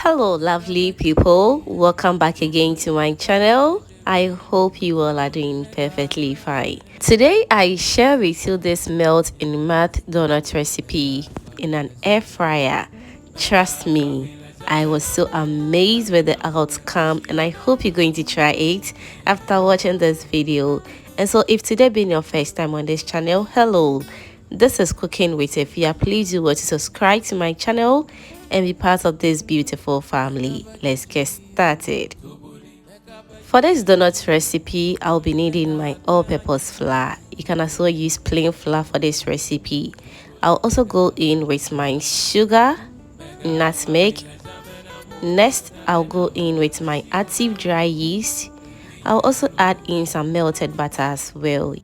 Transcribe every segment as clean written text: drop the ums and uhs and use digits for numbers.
Hello lovely people, welcome back again to my channel. I hope you all are doing perfectly fine. Today I share with you this melt in mouth donut recipe in an air fryer. Trust me, I was so amazed with the outcome and I hope you're going to try it after watching this video. And so if today being your first time on this channel, hello, this is Cooking with Efia. Please do want to subscribe to my channel and be part of this beautiful family. Let's get started. For this donut recipe, I'll be needing my all-purpose flour. You can also use plain flour for this recipe. I'll also go in with my sugar, nutmeg. Next, I'll go in with my active dry yeast. I'll also add in some melted butter as well.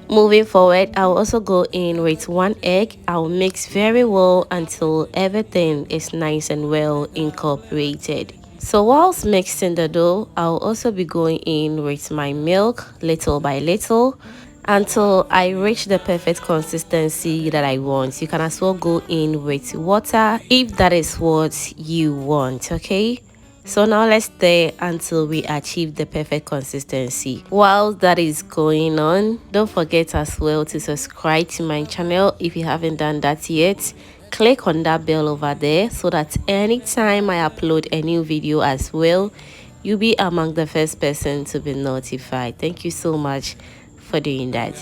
Moving forward, I'll also go in with 1 egg. I'll mix very well until everything is nice and well incorporated. So whilst mixing the dough, I'll also be going in with my milk little by little until I reach the perfect consistency that I want. You can as well go in with water if that is what you want, okay? So now let's stir until we achieve the perfect consistency. While that is going on, don't forget as well to subscribe to my channel if you haven't done that yet. Click on that bell over there so that anytime I upload a new video as well, you'll be among the first person to be notified. Thank you so much for doing that.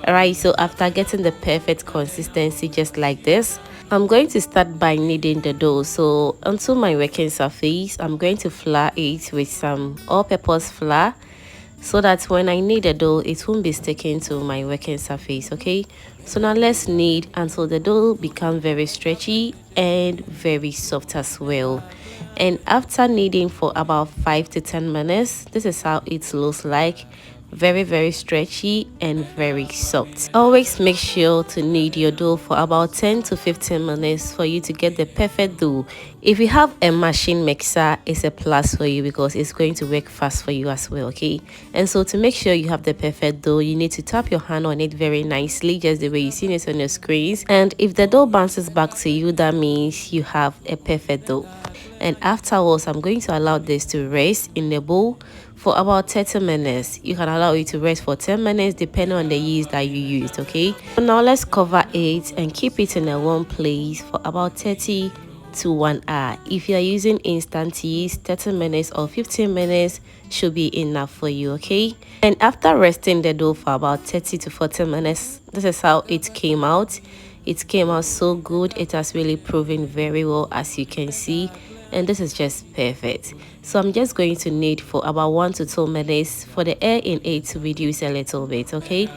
Alright, so after getting the perfect consistency just like this, I'm going to start by kneading the dough. So onto my working surface, I'm going to flour it with some all-purpose flour so that when I knead the dough, it won't be sticking to my working surface, okay? So now let's knead until the dough becomes very stretchy and very soft as well. And after kneading for about 5 to 10 minutes, this is how it looks like. Very stretchy and very soft. Always make sure to knead your dough for about 10 to 15 minutes for you to get the perfect dough. If you have a machine mixer, it's a plus for you because it's going to work fast for you as well, okay? And so to make sure you have the perfect dough, you need to tap your hand on it very nicely, just the way you see it on your screens. And if the dough bounces back to you, that means you have a perfect dough. And afterwards, I'm going to allow this to rest in the bowl for about 30 minutes. You can allow it to rest for 10 minutes depending on the yeast that you used, okay? So now let's cover it and keep it in a warm place for about 30 to 1 hour. If you are using instant yeast, 30 minutes or 15 minutes should be enough for you, okay? And after resting the dough for about 30 to 40 minutes, this is how it came out. It came out so good. It has really proven very well, as you can see, and this is just perfect. So I'm just going to knead for about 1 to 2 minutes for the air in it to reduce a little bit, okay?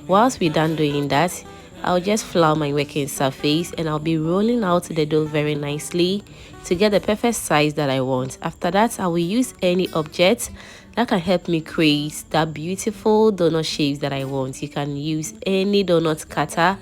Whilst we're done doing that, I'll just flour my working surface and I'll be rolling out the dough very nicely to get the perfect size that I want. After that, I will use any object that can help me create that beautiful donut shapes that I want. You can use any donut cutter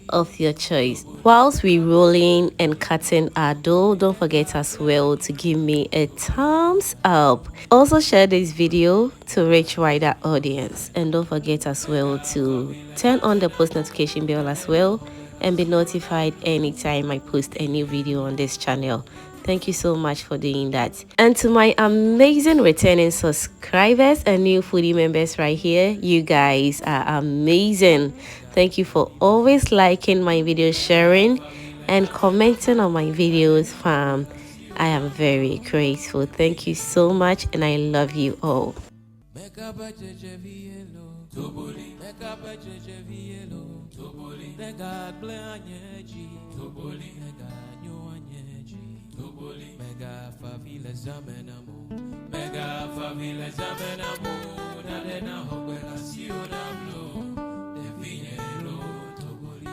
of your choice. Whilst we rolling and cutting our dough, don't forget as well to give me a thumbs up. Also share this video to reach wider audience, and don't forget as well to turn on the post notification bell as well and be notified anytime I post a new video on this channel. Thank you so much for doing that. And to my amazing returning subscribers and new foodie members right here, you guys are amazing. Thank you for always liking my videos, sharing and commenting on my videos, fam. I am very grateful. Thank you so much and I love you all. Mega favela zamenamo, mega favela zamenamo, na dena hobela siona blo, devinelo toboli.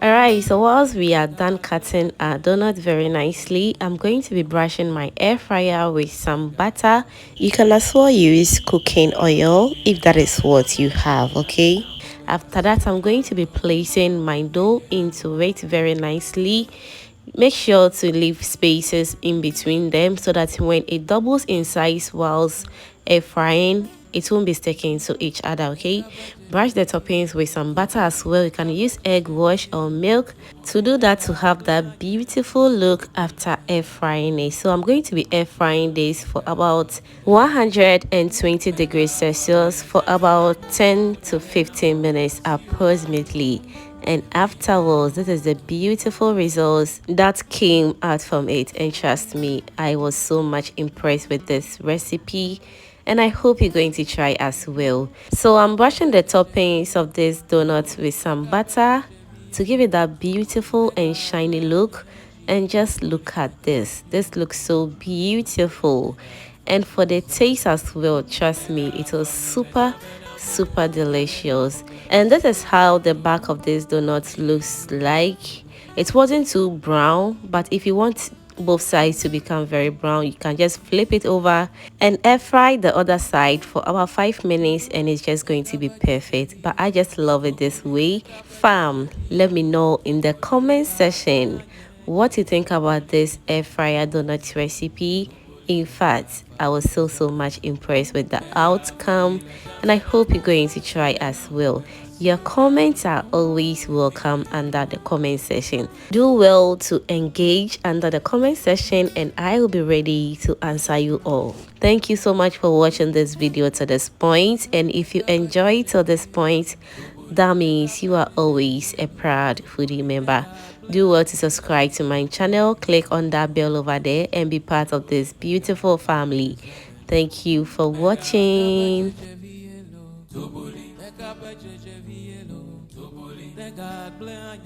Alright, so whilst we are done cutting our donut very nicely, I'm going to be brushing my air fryer with some butter. You can as well use cooking oil if that is what you have, okay? After that, I'm going to be placing my dough into it very nicely. Make sure to leave spaces in between them so that when it doubles in size whilst air frying, it won't be sticking to each other, okay? Brush the toppings with some butter as well. You can use egg wash or milk to do that, to have that beautiful look after air frying it. So I'm going to be air frying this for about 120 degrees Celsius for about 10 to 15 minutes approximately. And afterwards, this is the beautiful results that came out from it. And trust me, I was so much impressed with this recipe, and I hope you're going to try as well. So I'm brushing the toppings of this donut with some butter to give it that beautiful and shiny look. And just look at this looks so beautiful. And for the taste as well, trust me, it was super delicious. And this is how the back of this donut looks like. It wasn't too brown, but if you want both sides to become very brown, you can just flip it over and air fry the other side for about 5 minutes, and it's just going to be perfect. But I just love it this way. Fam, let me know in the comment section what you think about this air fryer donut recipe. In fact, I was so much impressed with the outcome, and I hope you're going to try as well. Your comments are always welcome under the comment section. Do well to engage under the comment section, and I will be ready to answer you all. Thank you so much for watching this video to this point, and if you enjoyed to this point, that means you are always a proud foodie member. Do well to subscribe to my channel, click on that bell over there, and be part of this beautiful family. Thank you for watching. God bless